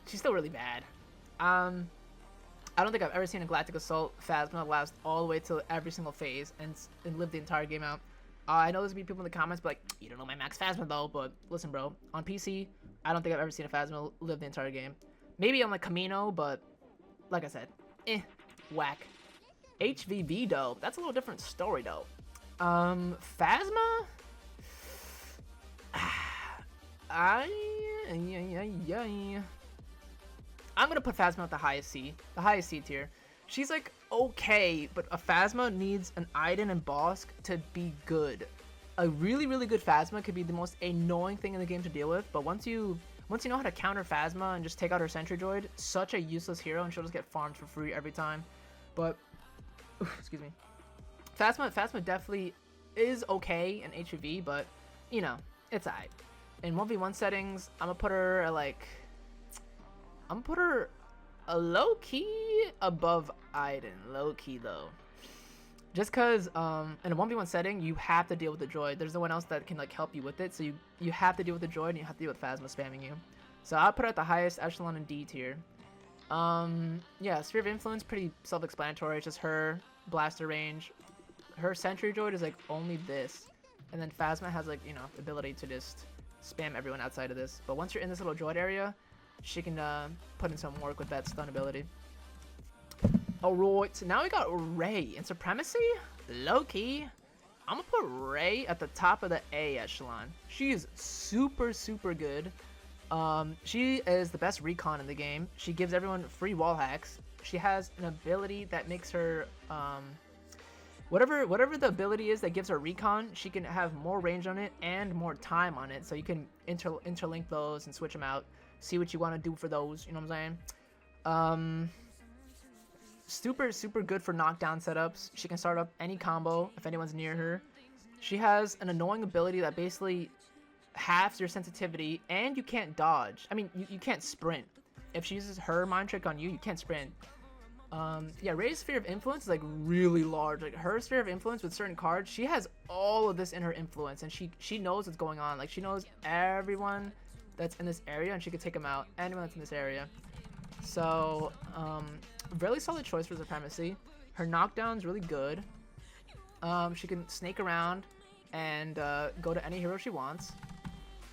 she's still really bad. I don't think I've ever seen a Galactic Assault Phasma last all the way till every single phase and live the entire game out. I know there's gonna be people in the comments, but like, you don't know my max Phasma though. But listen, bro, on PC, I don't think I've ever seen a Phasma live the entire game. Maybe on like Camino, but like I said, whack. HvV though, that's a little different story though. Phasma. I'm gonna put Phasma at the highest C tier. She's like okay, but a Phasma needs an Iden and Bossk to be good. A really good Phasma could be the most annoying thing in the game to deal with, but once you know how to counter Phasma and just take out her sentry droid, such a useless hero, and she'll just get farmed for free every time. But excuse me, Phasma definitely is okay in HvV, but you know, it's alright. In 1v1 settings, I'm gonna put her a low-key above Iden. Low-key though. Just cause in a 1v1 setting, you have to deal with the droid. There's no one else that can like help you with it, so you have to deal with the droid and you have to deal with Phasma spamming you. So I'll put her at the highest echelon in D tier. Yeah, Sphere of Influence, pretty self-explanatory. It's just her, blaster range. Her sentry droid is like only this. And then Phasma has like, you know, the ability to just spam everyone outside of this. But once you're in this little droid area, she can put in some work with that stun ability. Alright, so now we got Rey. In Supremacy, low-key, I'm gonna put Rey at the top of the A echelon. She is super good. She is the best recon in the game. She gives everyone free wall hacks. She has an ability that makes her whatever the ability is that gives her recon, she can have more range on it and more time on it, so you can interlink those and switch them out, see what you want to do for those, you know what I'm saying? Super good for knockdown setups. She can start up any combo if anyone's near her. She has an annoying ability that basically halves your sensitivity, and you can't dodge. I mean, you can't sprint. If she uses her mind trick on you, you can't sprint. Yeah, Rey's sphere of influence is like really large. Like her sphere of influence with certain cards, she has all of this in her influence, and she knows what's going on. Like she knows everyone that's in this area, and she can take them out. Anyone that's in this area. So, really solid choice for Supremacy. Her knockdown's really good. She can snake around and go to any hero she wants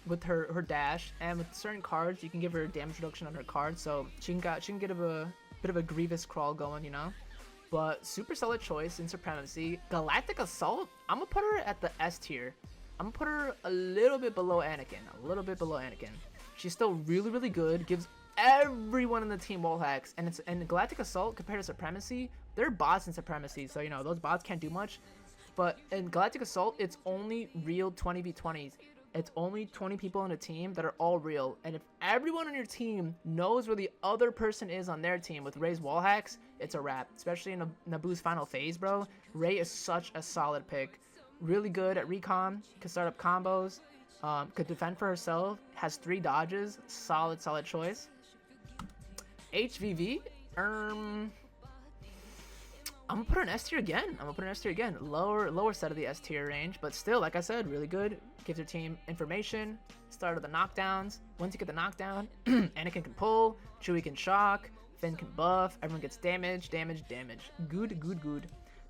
with her dash, and with certain cards, you can give her damage reduction on her cards, so she can get a bit of a Grievous crawl going, you know. But super solid choice in Supremacy. Galactic Assault, I'm gonna put her at the S tier. I'm gonna put her a little bit below Anakin. She's still really good. Gives everyone in the team wall hacks, and Galactic Assault compared to Supremacy, they're bots in Supremacy, so you know those bots can't do much. But in Galactic Assault, it's only real 20v20s. It's only 20 people on a team that are all real. And if everyone on your team knows where the other person is on their team with Rey's wall hacks, it's a wrap. Especially in Naboo's final phase, bro. Rey is such a solid pick. Really good at recon. Can start up combos. Could defend for herself, has 3 dodges, solid choice. HvV, I'm gonna put her in S tier again. Lower set of the S tier range, but still, like I said, really good. Gives her team information. Start of the knockdowns. Once you get the knockdown, Anakin can pull, Chewie can shock, Finn can buff, everyone gets damage. Good.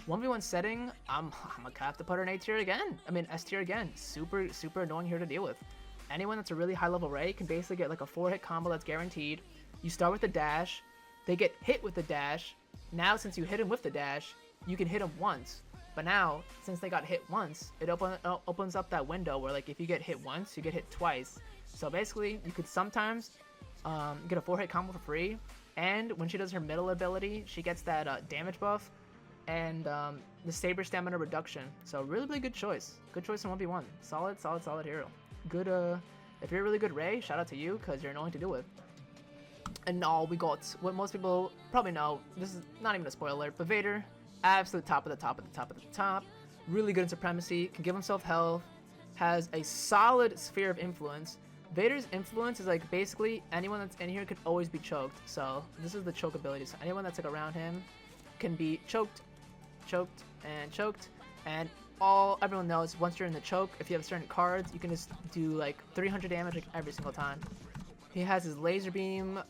1v1 setting, I'm gonna have to put her in A tier again. I mean S tier again. Super annoying here to deal with. Anyone that's a really high level Rey can basically get like a 4-hit combo that's guaranteed. You start with the dash, they get hit with the dash. Now since you hit him with the dash, you can hit him once. But now, since they got hit once, it opens up that window where like if you get hit once, you get hit twice. So basically, you could sometimes get a 4-hit combo for free. And when she does her middle ability, she gets that damage buff and the saber stamina reduction. So really good choice. Good choice in 1v1. Solid hero. Good. If you're a really good Rey, shout out to you because you're annoying to deal with. And now we got what most people probably know. This is not even a spoiler alert, but Vader, absolute top of the top. Really good in supremacy. Can give himself health. Has a solid sphere of influence. Vader's influence is like basically anyone that's in here could always be choked. So this is the choke ability. So anyone that's like around him can be choked, and everyone knows once you're in the choke, if you have certain cards, you can just do like 300 damage like every single time. He has his laser beam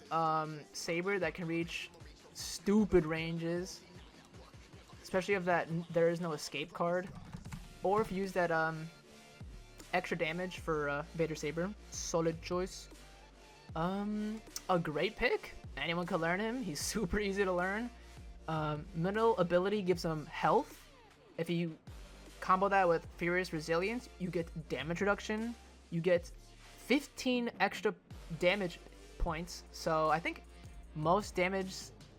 saber that can reach stupid ranges, especially if there is no escape card, or if you use that extra damage for Vader saber. Solid choice. A great pick. Anyone can learn him. He's super easy to learn. Middle ability gives him health. If you combo that with Furious Resilience, you get damage reduction. You get 15 extra damage points. So I think most damage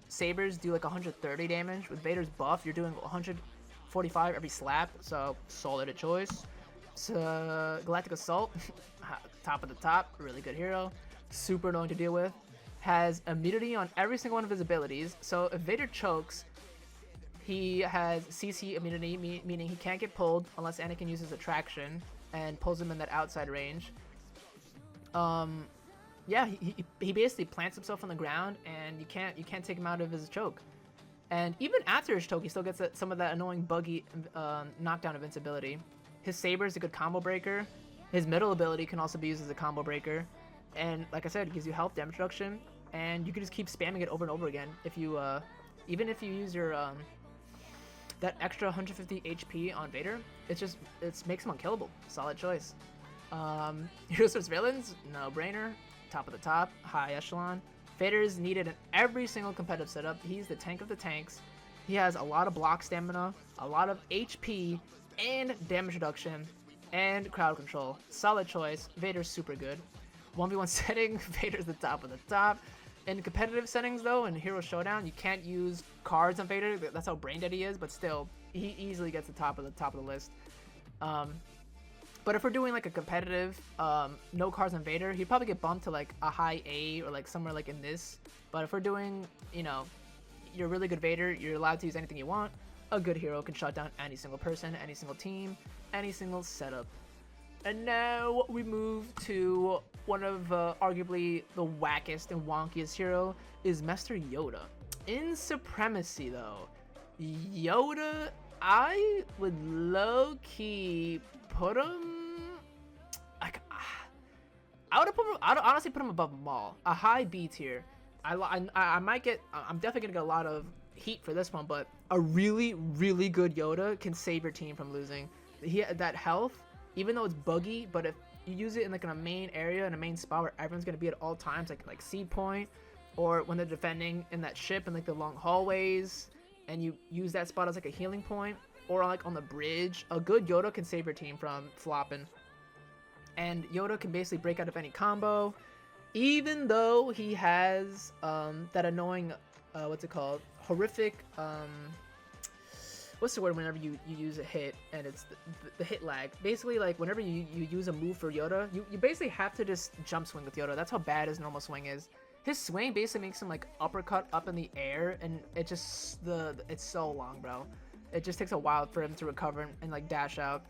sabers do like 130 damage. With Vader's buff, you're doing 145 every slap. So solid choice. So Galactic Assault, top of the top, really good hero. Super annoying to deal with. Has immunity on every single one of his abilities. So if Vader chokes, he has CC immunity, meaning he can't get pulled unless Anakin uses attraction and pulls him in that outside range. Yeah, he basically plants himself on the ground, and you can't take him out of his choke. And even after his choke, he still gets some of that annoying buggy knockdown invincibility. His saber is a good combo breaker. His middle ability can also be used as a combo breaker. And like I said, it gives you health, damage reduction, and you can just keep spamming it over and over again. If you, even if you use your that extra 150 HP on Vader, it makes him unkillable. Solid choice. Heroes vs villains, no brainer. Top of the top, high echelon. Vader is needed in every single competitive setup. He's the tank of the tanks. He has a lot of block stamina, a lot of HP, and damage reduction, and crowd control. Solid choice. Vader's super good. 1v1 setting, Vader's the top of the top. In competitive settings though, in Hero Showdown, you can't use cards on Vader. That's how brain dead he is, but still, he easily gets the top of the list. But if we're doing like a competitive, no cards on Vader, he'd probably get bumped to like a high A or like somewhere like in this. But if we're doing, you're a really good Vader, you're allowed to use anything you want. A good hero can shut down any single person, any single team, any single setup. And now we move to one of arguably the wackest and wonkiest hero is Master Yoda. In Supremacy though, Yoda, I would low-key put him like I'd honestly put him above Maul, a high B tier. I'm definitely gonna get a lot of heat for this one, but a really good Yoda can save your team from losing. That health, even though it's buggy, but if you use it in like in a main area, in a main spot where everyone's gonna be at all times, like seed point, or when they're defending in that ship in like the long hallways, and you use that spot as like a healing point, or like on the bridge, a good Yoda can save your team from flopping. And Yoda can basically break out of any combo, even though he has that annoying horrific what's the word whenever you use a hit and it's the hit lag. Basically, like whenever you use a move for Yoda, you basically have to just jump swing with Yoda. That's how bad his normal swing is. His swing basically makes him like uppercut up in the air, and it just it's so long, bro. It just takes a while for him to recover and like dash out.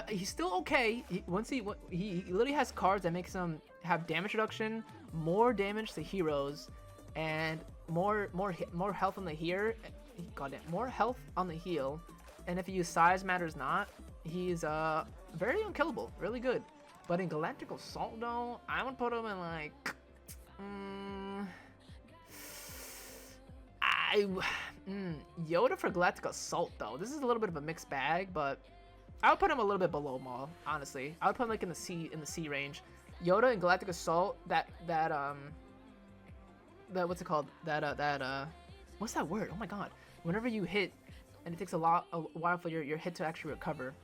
He's still okay. He literally has cards that makes him have damage reduction, more damage to heroes, and more health on the here. Got it. More health on the heal, and if you use size matters not, he's very unkillable, really good. But in Galactic Assault though, I would put him in like, Yoda for Galactic Assault though. This is a little bit of a mixed bag, but I would put him a little bit below Maul, honestly. I would put him like in the C range. Yoda and Galactic Assault, that what's it called? What's that word? Oh my god. Whenever you hit and it takes a while for your hit to actually recover.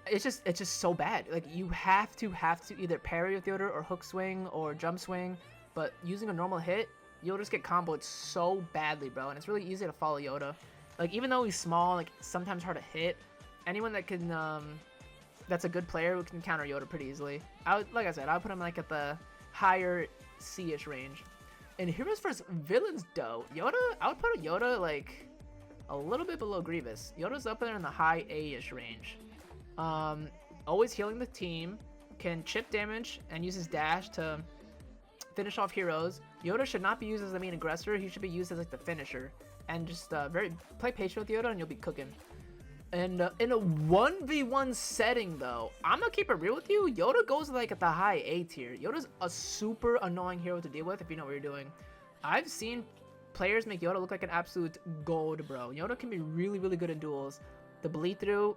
It's just so bad. Like you have to either parry with Yoda or hook swing or jump swing, but using a normal hit, you'll just get comboed so badly, bro. And it's really easy to follow Yoda. Like even though he's small, like sometimes hard to hit, anyone that can that's a good player who can counter Yoda pretty easily. Like I said, I would put him like at the higher C-ish range. And Heroes vs Villains though, Yoda, I would put a Yoda like a little bit below Grievous. Yoda's up there in the high A-ish range. Always healing the team, can chip damage and uses dash to finish off heroes. Yoda should not be used as the main aggressor. He should be used as like the finisher. And just play patient with Yoda and you'll be cooking. And in a 1v1 setting though, I'm gonna keep it real with you. Yoda goes like at the high A tier. Yoda's a super annoying hero to deal with if you know what you're doing. I've seen players make Yoda look like an absolute gold, bro. Yoda can be really, really good in duels. The bleed through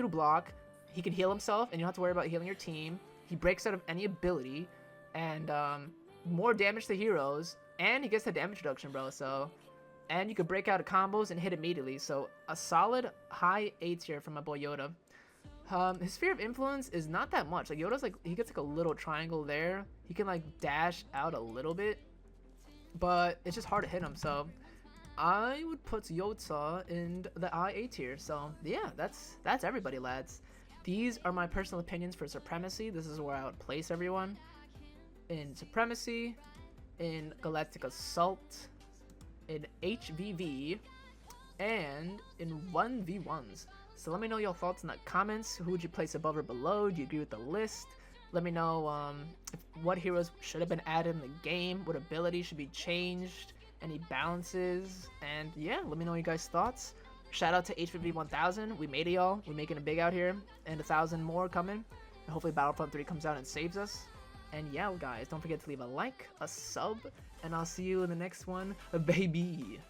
block, he can heal himself and you don't have to worry about healing your team. He breaks out of any ability and more damage to heroes, and he gets the damage reduction, bro. So, and you can break out of combos and hit immediately. So a solid high A tier from my boy Yoda. His sphere of influence is not that much. Like Yoda's like, he gets like a little triangle there. He can like dash out a little bit, but it's just hard to hit him. So I would put Yoda in the IA tier. So yeah, that's everybody, lads. These are my personal opinions for Supremacy. This is where I would place everyone. In Supremacy, in Galactic Assault, in HvV, and in 1v1s. So let me know your thoughts in the comments. Who would you place above or below? Do you agree with the list? Let me know what heroes should have been added in the game, what abilities should be changed, any balances, and yeah, let me know your guys' thoughts. Shout out to HvV 1000. We made it, y'all. We're making it big out here, and 1,000 more coming. And hopefully Battlefront 3 comes out and saves us. And yeah, guys, don't forget to leave a like, a sub, and I'll see you in the next one, baby.